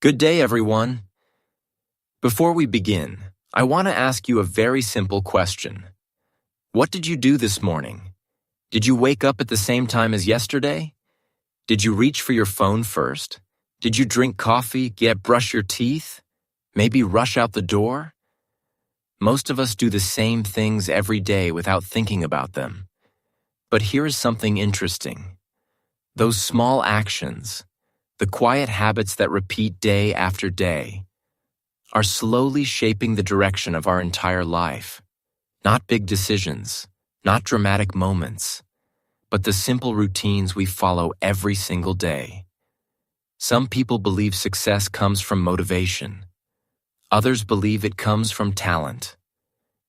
Good day, everyone. Before we begin, I want to ask you a very simple question. What did you do this morning? Did you wake up at the same time as yesterday? Did you reach for your phone first? Did you drink coffee, brush your teeth? Maybe rush out the door? Most of us do the same things every day without thinking about them. But here is something interesting. Those small actions, the quiet habits that repeat day after day, are slowly shaping the direction of our entire life. Not big decisions, not dramatic moments, but the simple routines we follow every single day. Some people believe success comes from motivation. Others believe it comes from talent.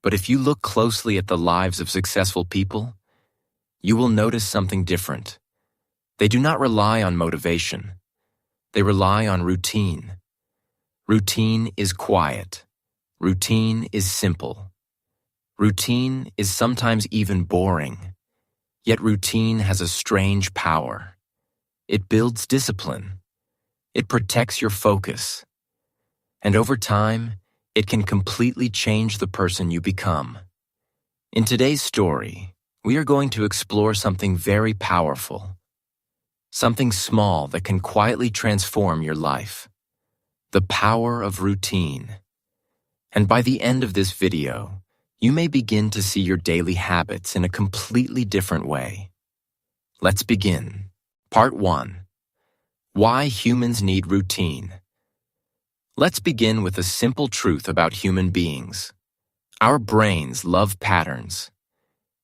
But if you look closely at the lives of successful people, you will notice something different. They do not rely on motivation. They rely on routine. Routine is quiet. Routine is simple. Routine is sometimes even boring. Yet routine has a strange power. It builds discipline. It protects your focus. And over time, it can completely change the person you become. In today's story, we are going to explore something very powerful. Something small that can quietly transform your life. The power of routine. And by the end of this video, you may begin to see your daily habits in a completely different way. Let's begin. Part 1. Why humans need routine. Let's begin with a simple truth about human beings. Our brains love patterns.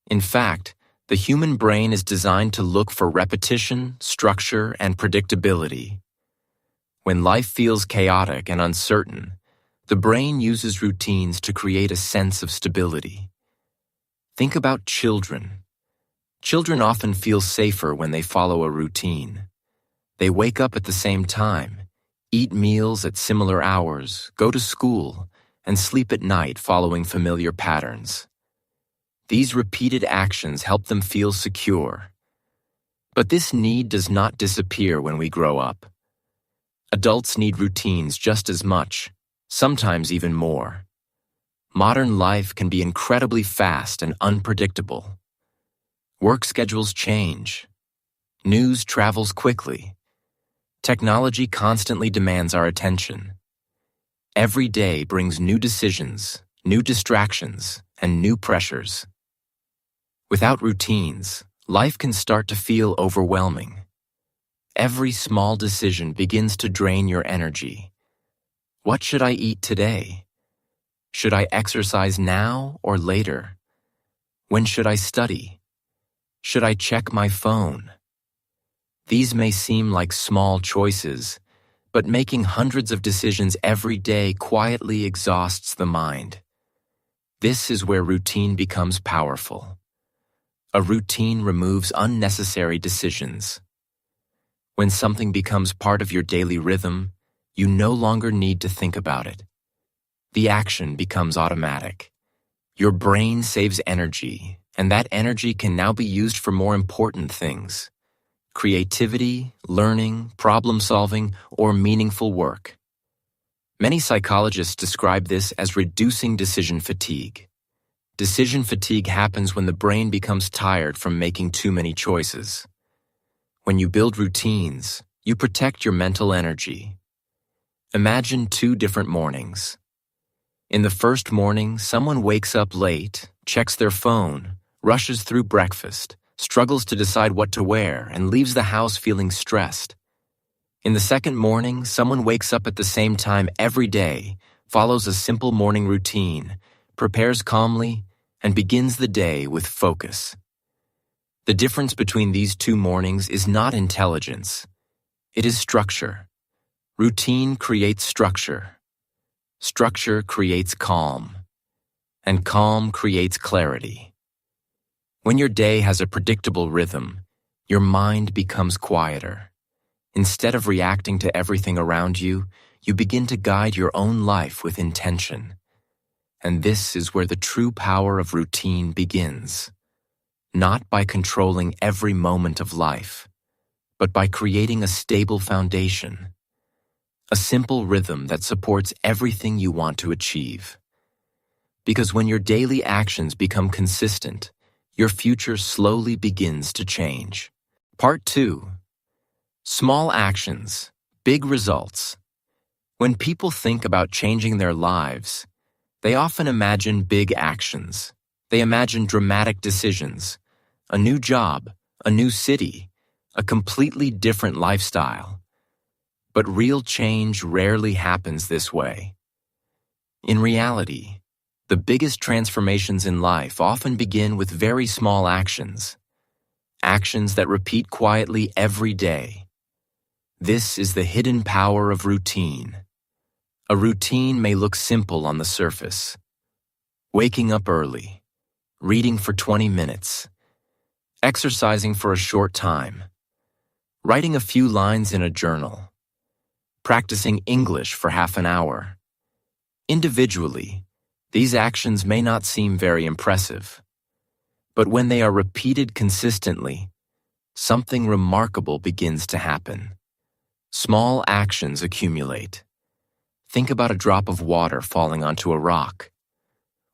In fact, the human brain is designed to look for repetition, structure, and predictability. When life feels chaotic and uncertain, the brain uses routines to create a sense of stability. Think about children. Children often feel safer when they follow a routine. They wake up at the same time, eat meals at similar hours, go to school, and sleep at night following familiar patterns. These repeated actions help them feel secure. But this need does not disappear when we grow up. Adults need routines just as much, sometimes even more. Modern life can be incredibly fast and unpredictable. Work schedules change. News travels quickly. Technology constantly demands our attention. Every day brings new decisions, new distractions, and new pressures. Without routines, life can start to feel overwhelming. Every small decision begins to drain your energy. What should I eat today? Should I exercise now or later? When should I study? Should I check my phone? These may seem like small choices, but making hundreds of decisions every day quietly exhausts the mind. This is where routine becomes powerful. A routine removes unnecessary decisions. When something becomes part of your daily rhythm, you no longer need to think about it. The action becomes automatic. Your brain saves energy, and that energy can now be used for more important things: creativity, learning, problem-solving, or meaningful work. Many psychologists describe this as reducing decision fatigue. Decision fatigue happens when the brain becomes tired from making too many choices. When you build routines, you protect your mental energy. Imagine 2 different mornings. In the first morning, someone wakes up late, checks their phone, rushes through breakfast, struggles to decide what to wear, and leaves the house feeling stressed. In the second morning, someone wakes up at the same time every day, follows a simple morning routine, prepares calmly, and begins the day with focus. The difference between these 2 mornings is not intelligence. It is structure. Routine creates structure. Structure creates calm. And calm creates clarity. When your day has a predictable rhythm, your mind becomes quieter. Instead of reacting to everything around you, you begin to guide your own life with intention. And this is where the true power of routine begins. Not by controlling every moment of life, but by creating a stable foundation. a simple rhythm that supports everything you want to achieve. Because when your daily actions become consistent, your future slowly begins to change. Part 2. Small actions, big results. When people think about changing their lives, they often imagine big actions. They imagine dramatic decisions, a new job, a new city, a completely different lifestyle. But real change rarely happens this way. In reality, the biggest transformations in life often begin with very small actions. Actions that repeat quietly every day. This is the hidden power of routine. A routine may look simple on the surface. Waking up early, reading for 20 minutes, exercising for a short time, writing a few lines in a journal, practicing English for half an hour. Individually, these actions may not seem very impressive, but when they are repeated consistently, something remarkable begins to happen. Small actions accumulate. Think about a drop of water falling onto a rock.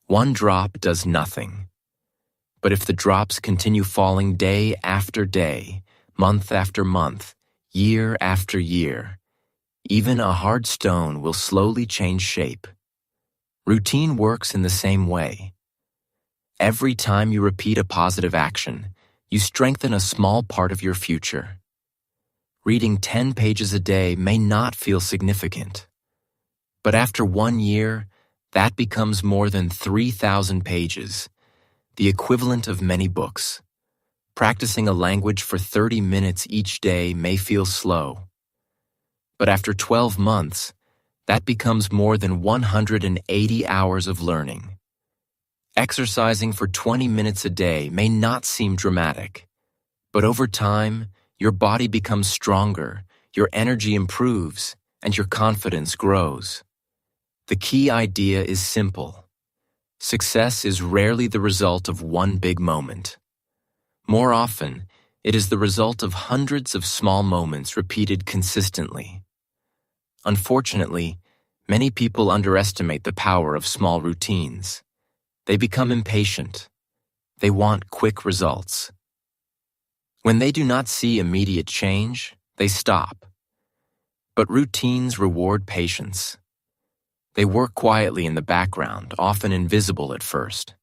One drop does nothing. But if the drops continue falling day after day, month after month, year after year, even a hard stone will slowly change shape. Routine works in the same way. Every time you repeat a positive action, you strengthen a small part of your future. Reading 10 pages a day may not feel significant. But after 1 year, that becomes more than 3,000 pages, the equivalent of many books. Practicing a language for 30 minutes each day may feel slow. But after 12 months, that becomes more than 180 hours of learning. Exercising for 20 minutes a day may not seem dramatic, but over time, your body becomes stronger, your energy improves, and your confidence grows. The key idea is simple. Success is rarely the result of one big moment. More often, it is the result of hundreds of small moments repeated consistently. Unfortunately, many people underestimate the power of small routines. They become impatient. They want quick results. When they do not see immediate change, they stop. But routines reward patience. They work quietly in the background, often invisible at first.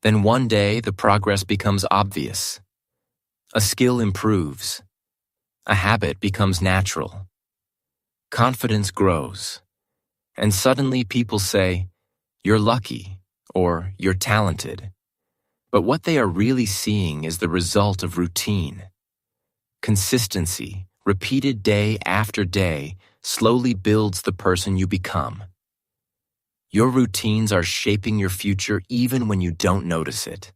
Then one day, the progress becomes obvious. A skill improves. A habit becomes natural. Confidence grows. And suddenly people say, "You're lucky," or "You're talented." But what they are really seeing is the result of routine. Consistency, repeated day after day, slowly builds the person you become. Your routines are shaping your future even when you don't notice it.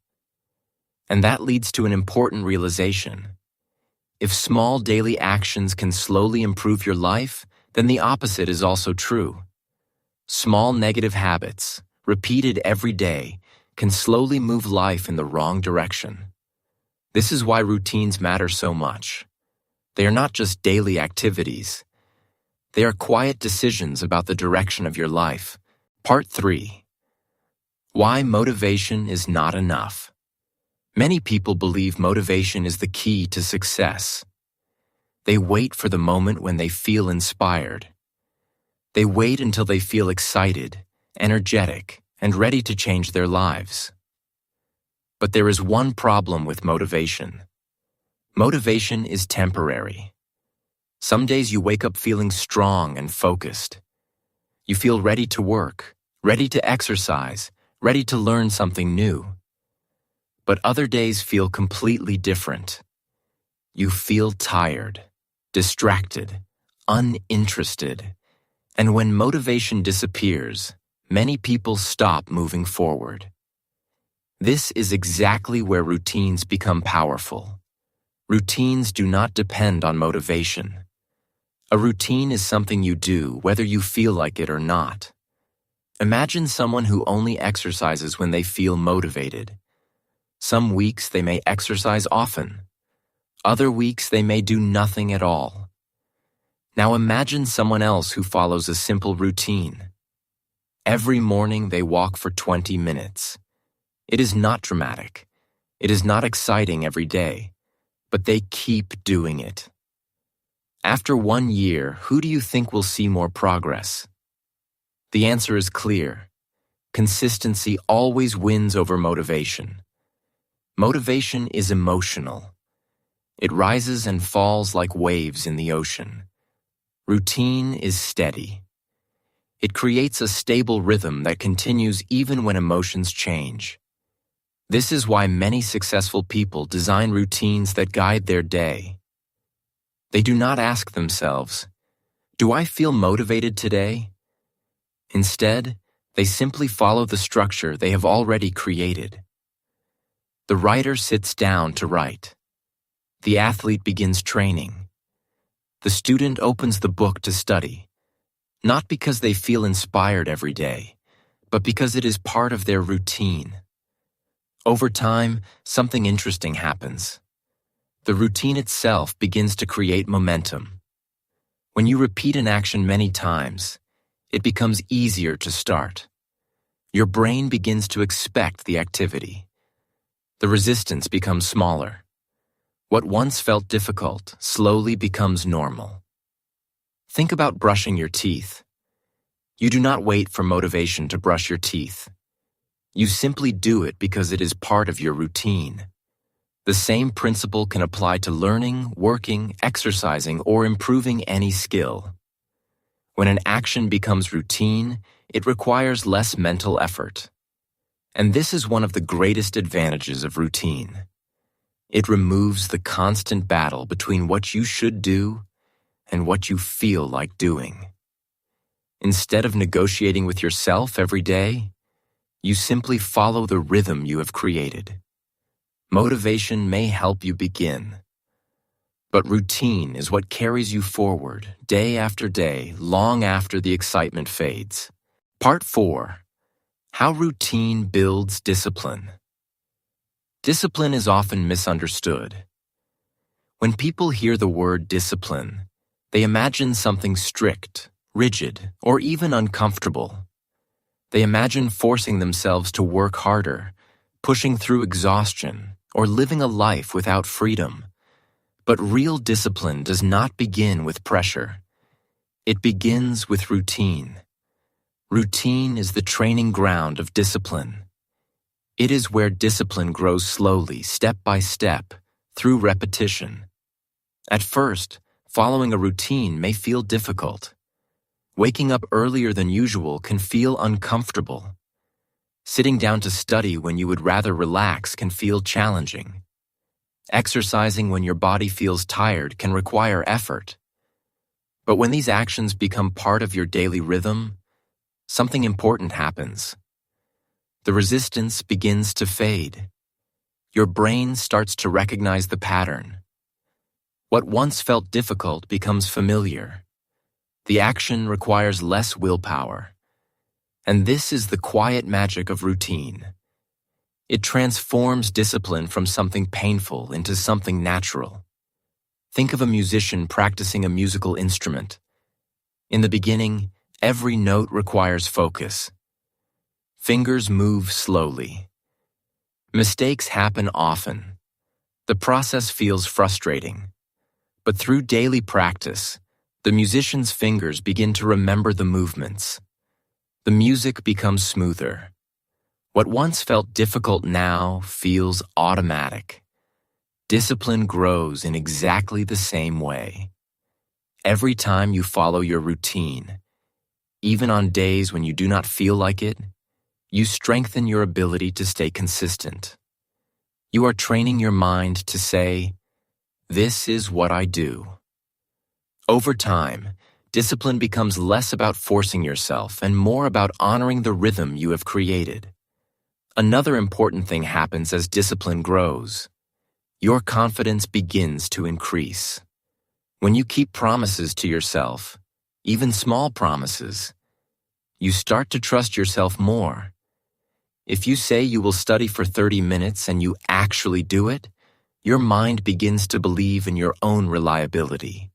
And that leads to an important realization. If small daily actions can slowly improve your life, then the opposite is also true. Small negative habits, repeated every day, can slowly move life in the wrong direction. This is why routines matter so much. They are not just daily activities. They are quiet decisions about the direction of your life. Part 3. Why motivation is not enough. Many people believe motivation is the key to success. They wait for the moment when they feel inspired. They wait until they feel excited, energetic, and ready to change their lives. But there is one problem with motivation. Motivation is temporary. Some days you wake up feeling strong and focused. You feel ready to work, ready to exercise, ready to learn something new. But other days feel completely different. You feel tired, distracted, uninterested. And when motivation disappears, many people stop moving forward. This is exactly where routines become powerful. Routines do not depend on motivation. A routine is something you do whether you feel like it or not. Imagine someone who only exercises when they feel motivated. Some weeks they may exercise often. Other weeks they may do nothing at all. Now imagine someone else who follows a simple routine. Every morning they walk for 20 minutes. It is not dramatic. It is not exciting every day, but they keep doing it. After 1 year, who do you think will see more progress? The answer is clear. Consistency always wins over motivation. Motivation is emotional. It rises and falls like waves in the ocean. Routine is steady. It creates a stable rhythm that continues even when emotions change. This is why many successful people design routines that guide their day. They do not ask themselves, "Do I feel motivated today?" Instead, they simply follow the structure they have already created. The writer sits down to write. The athlete begins training. The student opens the book to study, not because they feel inspired every day, but because it is part of their routine. Over time, something interesting happens. The routine itself begins to create momentum. When you repeat an action many times, it becomes easier to start. Your brain begins to expect the activity. The resistance becomes smaller. What once felt difficult slowly becomes normal. Think about brushing your teeth. You do not wait for motivation to brush your teeth. You simply do it because it is part of your routine. The same principle can apply to learning, working, exercising, or improving any skill. When an action becomes routine, it requires less mental effort. And this is one of the greatest advantages of routine. It removes the constant battle between what you should do and what you feel like doing. Instead of negotiating with yourself every day, you simply follow the rhythm you have created. Motivation may help you begin, but routine is what carries you forward day after day, long after the excitement fades. Part 4. How routine builds discipline. Discipline is often misunderstood. When people hear the word discipline, they imagine something strict, rigid, or even uncomfortable. They imagine forcing themselves to work harder, pushing through exhaustion, or living a life without freedom. But real discipline does not begin with pressure. It begins with routine. Routine is the training ground of discipline. It is where discipline grows slowly, step by step, through repetition. At first, following a routine may feel difficult. Waking up earlier than usual can feel uncomfortable. Sitting down to study when you would rather relax can feel challenging. Exercising when your body feels tired can require effort. But when these actions become part of your daily rhythm, something important happens. The resistance begins to fade. Your brain starts to recognize the pattern. What once felt difficult becomes familiar. The action requires less willpower. And this is the quiet magic of routine. It transforms discipline from something painful into something natural. Think of a musician practicing a musical instrument. In the beginning, every note requires focus. Fingers move slowly. Mistakes happen often. The process feels frustrating. But through daily practice, the musician's fingers begin to remember the movements. The music becomes smoother. What once felt difficult now feels automatic. Discipline grows in exactly the same way. Every time you follow your routine, even on days when you do not feel like it, you strengthen your ability to stay consistent. You are training your mind to say, "This is what I do." Over time, discipline becomes less about forcing yourself and more about honoring the rhythm you have created. Another important thing happens as discipline grows. Your confidence begins to increase. When you keep promises to yourself, even small promises, you start to trust yourself more. If you say you will study for 30 minutes and you actually do it, your mind begins to believe in your own reliability.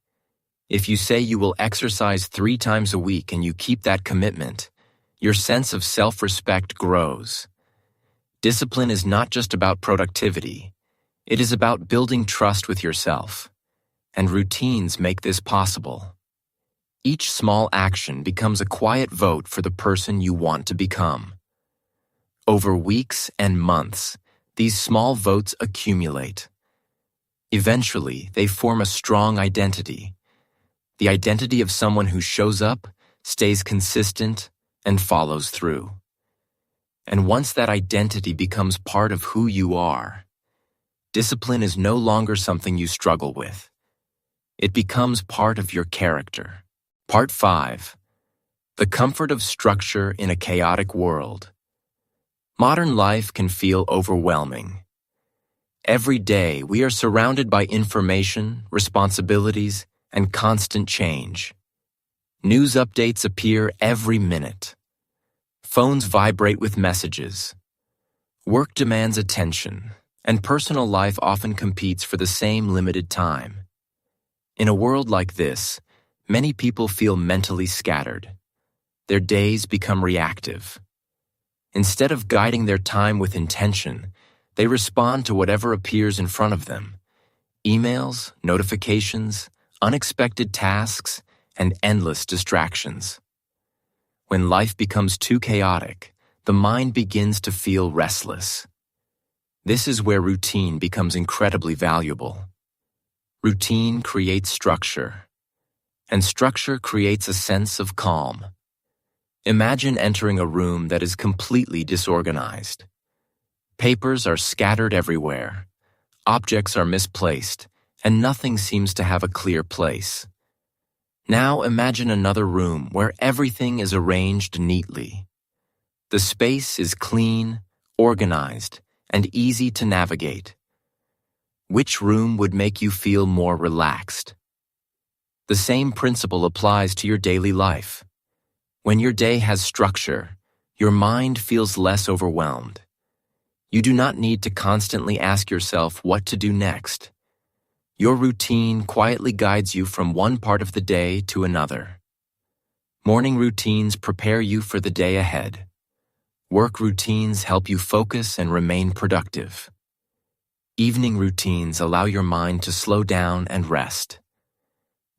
If you say you will exercise 3 times a week and you keep that commitment, your sense of self-respect grows. Discipline is not just about productivity. It is about building trust with yourself. And routines make this possible. Each small action becomes a quiet vote for the person you want to become. Over weeks and months, these small votes accumulate. Eventually, they form a strong identity. The identity of someone who shows up, stays consistent, and follows through. And once that identity becomes part of who you are, discipline is no longer something you struggle with. It becomes part of your character. Part 5. The comfort of structure in a chaotic world. Modern life can feel overwhelming. Every day, we are surrounded by information, responsibilities, and constant change. News updates appear every minute. Phones vibrate with messages. Work demands attention, and personal life often competes for the same limited time. In a world like this, many people feel mentally scattered. Their days become reactive. Instead of guiding their time with intention, they respond to whatever appears in front of them. Emails, notifications, unexpected tasks, and endless distractions. When life becomes too chaotic, the mind begins to feel restless. This is where routine becomes incredibly valuable. Routine creates structure, and structure creates a sense of calm. Imagine entering a room that is completely disorganized. Papers are scattered everywhere, objects are misplaced, and nothing seems to have a clear place. Now imagine another room where everything is arranged neatly. The space is clean, organized, and easy to navigate. Which room would make you feel more relaxed? The same principle applies to your daily life. When your day has structure, your mind feels less overwhelmed. You do not need to constantly ask yourself what to do next. Your routine quietly guides you from one part of the day to another. Morning routines prepare you for the day ahead. Work routines help you focus and remain productive. Evening routines allow your mind to slow down and rest.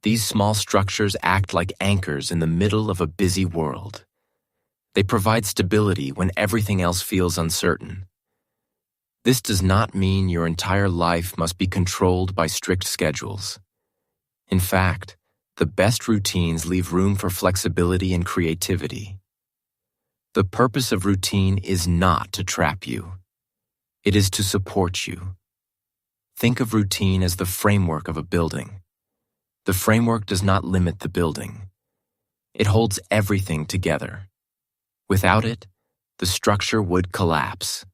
These small structures act like anchors in the middle of a busy world. They provide stability when everything else feels uncertain. This does not mean your entire life must be controlled by strict schedules. In fact, the best routines leave room for flexibility and creativity. The purpose of routine is not to trap you. It is to support you. Think of routine as the framework of a building. The framework does not limit the building. It holds everything together. Without it, the structure would collapse.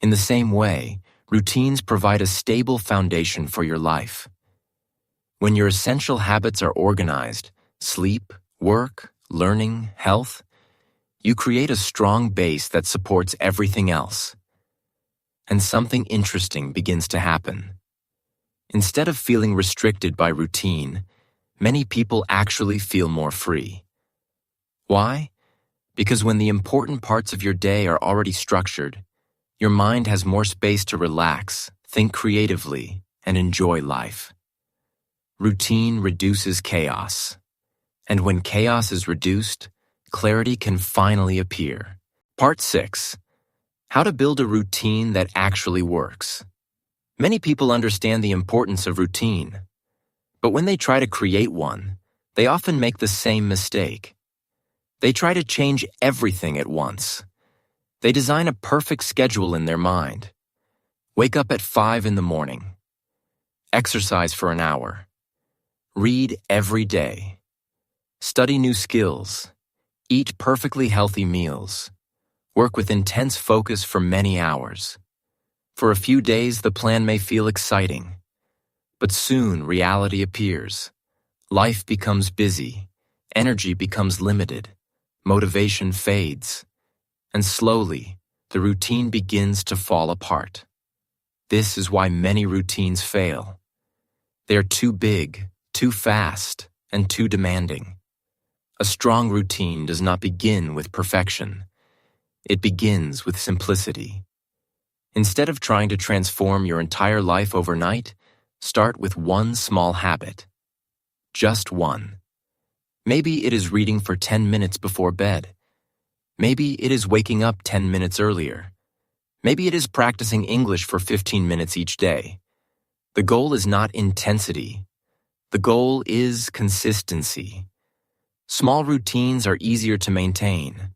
In the same way, routines provide a stable foundation for your life. When your essential habits are organized, sleep, work, learning, health, you create a strong base that supports everything else. And something interesting begins to happen. Instead of feeling restricted by routine, many people actually feel more free. Why? Because when the important parts of your day are already structured, your mind has more space to relax, think creatively, and enjoy life. Routine reduces chaos. And when chaos is reduced, clarity can finally appear. Part 6. How to build a routine that actually works. Many people understand the importance of routine, but when they try to create one, they often make the same mistake. They try to change everything at once. They design a perfect schedule in their mind. Wake up at 5 in the morning. Exercise for an hour. Read every day. Study new skills. Eat perfectly healthy meals. Work with intense focus for many hours. For a few days, the plan may feel exciting, but soon reality appears. Life becomes busy, energy becomes limited, motivation fades, and slowly, the routine begins to fall apart. This is why many routines fail. They are too big, too fast, and too demanding. A strong routine does not begin with perfection. It begins with simplicity. Instead of trying to transform your entire life overnight, start with one small habit. Just one. Maybe it is reading for 10 minutes before bed. Maybe it is waking up 10 minutes earlier. Maybe it is practicing English for 15 minutes each day. The goal is not intensity. The goal is consistency. Small routines are easier to maintain.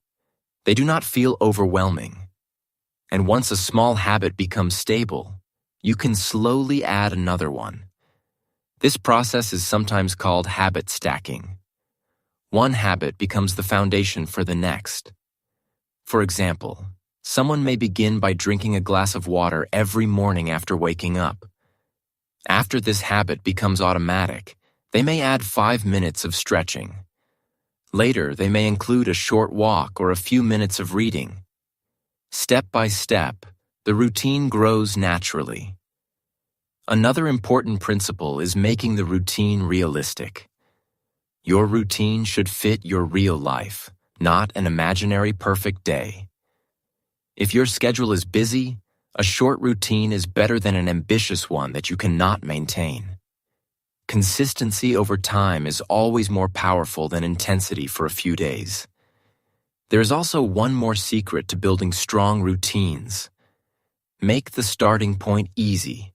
They do not feel overwhelming. And once a small habit becomes stable, you can slowly add another one. This process is sometimes called habit stacking. One habit becomes the foundation for the next. For example, someone may begin by drinking a glass of water every morning after waking up. After this habit becomes automatic, they may add 5 minutes of stretching. Later, they may include a short walk or a few minutes of reading. Step by step, the routine grows naturally. Another important principle is making the routine realistic. Your routine should fit your real life, not an imaginary perfect day. If your schedule is busy, a short routine is better than an ambitious one that you cannot maintain. Consistency over time is always more powerful than intensity for a few days. There is also one more secret to building strong routines. Make the starting point easy.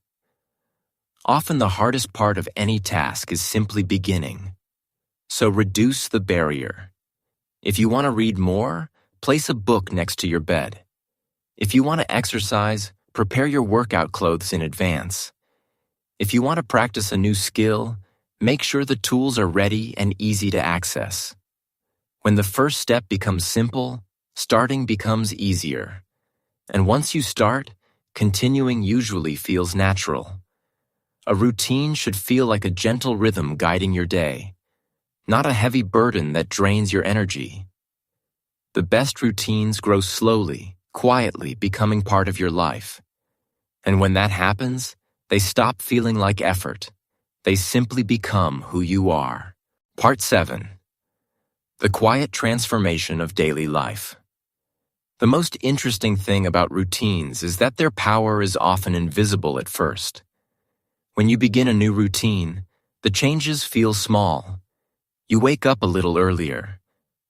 Often the hardest part of any task is simply beginning. So reduce the barrier. If you want to read more, place a book next to your bed. If you want to exercise, prepare your workout clothes in advance. If you want to practice a new skill, make sure the tools are ready and easy to access. When the first step becomes simple, starting becomes easier. And once you start, continuing usually feels natural. A routine should feel like a gentle rhythm guiding your day, not a heavy burden that drains your energy. The best routines grow slowly, quietly becoming part of your life. And when that happens, they stop feeling like effort. They simply become who you are. Part 7. The quiet transformation of daily life. The most interesting thing about routines is that their power is often invisible at first. When you begin a new routine, the changes feel small. You wake up a little earlier.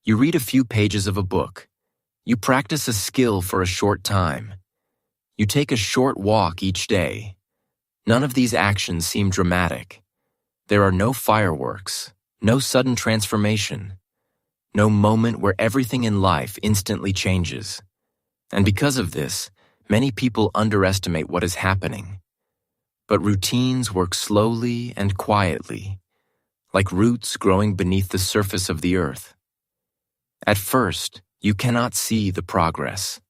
You read a few pages of a book. You practice a skill for a short time. You take a short walk each day. None of these actions seem dramatic. There are no fireworks, no sudden transformation, no moment where everything in life instantly changes. And because of this, many people underestimate what is happening. But routines work slowly and quietly, like roots growing beneath the surface of the earth. At first, you cannot see the progress.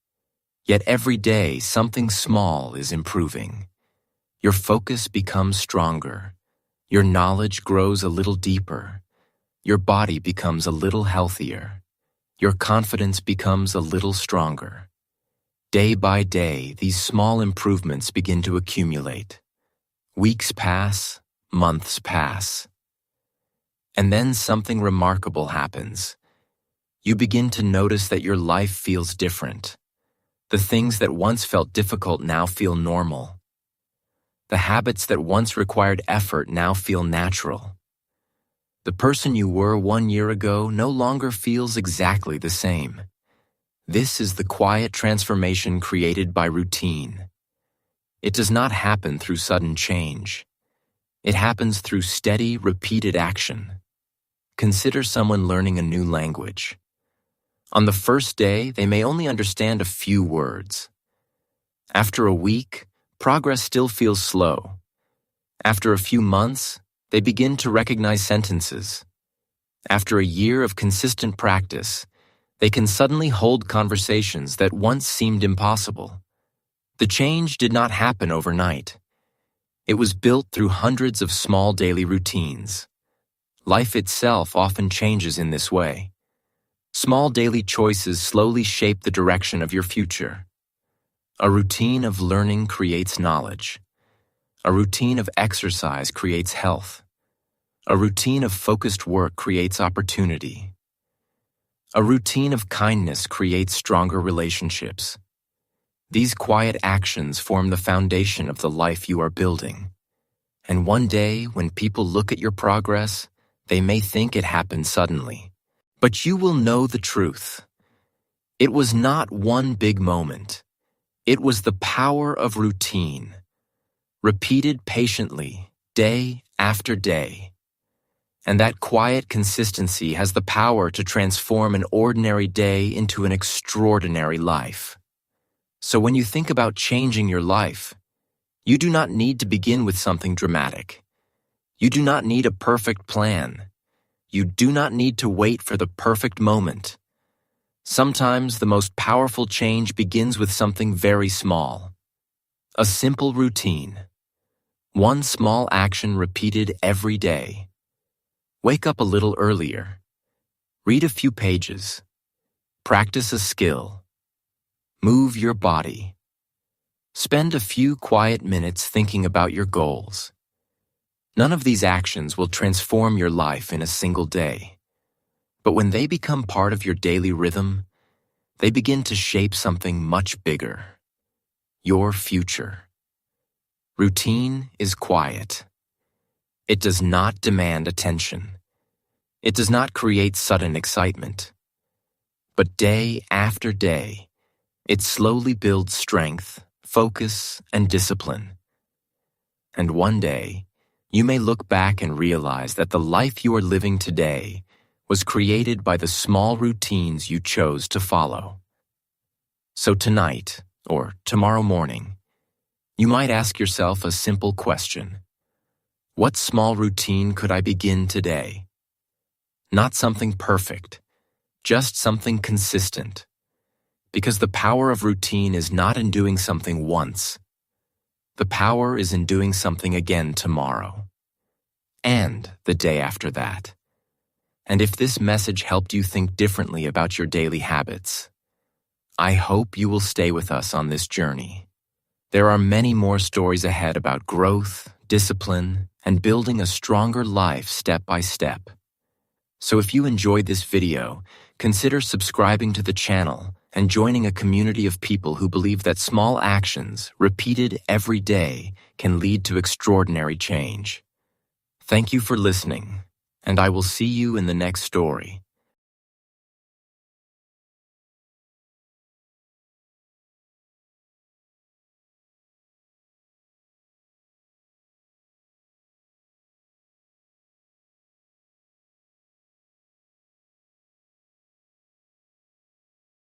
Yet every day, something small is improving. Your focus becomes stronger. Your knowledge grows a little deeper. Your body becomes a little healthier. Your confidence becomes a little stronger. Day by day, these small improvements begin to accumulate. Weeks pass, months pass. And then something remarkable happens. You begin to notice that your life feels different. The things that once felt difficult now feel normal. The habits that once required effort now feel natural. The person you were 1 year ago no longer feels exactly the same. This is the quiet transformation created by routine. It does not happen through sudden change. It happens through steady, repeated action. Consider someone learning a new language. On the first day, they may only understand a few words. After a week, progress still feels slow. After a few months, they begin to recognize sentences. After a year of consistent practice, they can suddenly hold conversations that once seemed impossible. The change did not happen overnight. It was built through hundreds of small daily routines. Life itself often changes in this way. Small daily choices slowly shape the direction of your future. A routine of learning creates knowledge. A routine of exercise creates health. A routine of focused work creates opportunity. A routine of kindness creates stronger relationships. These quiet actions form the foundation of the life you are building. And one day, when people look at your progress, they may think it happened suddenly. But you will know the truth. It was not one big moment. It was the power of routine, repeated patiently, day after day. And that quiet consistency has the power to transform an ordinary day into an extraordinary life. So when you think about changing your life, you do not need to begin with something dramatic. You do not need a perfect plan. You do not need to wait for the perfect moment. Sometimes the most powerful change begins with something very small. A simple routine. One small action repeated every day. Wake up a little earlier. Read a few pages. Practice a skill. Move your body. Spend a few quiet minutes thinking about your goals. None of these actions will transform your life in a single day. But when they become part of your daily rhythm, they begin to shape something much bigger. Your future. Routine is quiet. It does not demand attention. It does not create sudden excitement. But day after day, it slowly builds strength, focus, and discipline. And one day, you may look back and realize that the life you are living today was created by the small routines you chose to follow. So tonight, or tomorrow morning, you might ask yourself a simple question. What small routine could I begin today? Not something perfect, just something consistent. Because the power of routine is not in doing something once. The power is in doing something again tomorrow. And the day after that. And if this message helped you think differently about your daily habits, I hope you will stay with us on this journey. There are many more stories ahead about growth, discipline, and building a stronger life step by step. So if you enjoyed this video, consider subscribing to the channel and joining a community of people who believe that small actions, repeated every day, can lead to extraordinary change. Thank you for listening, and I will see you in the next story.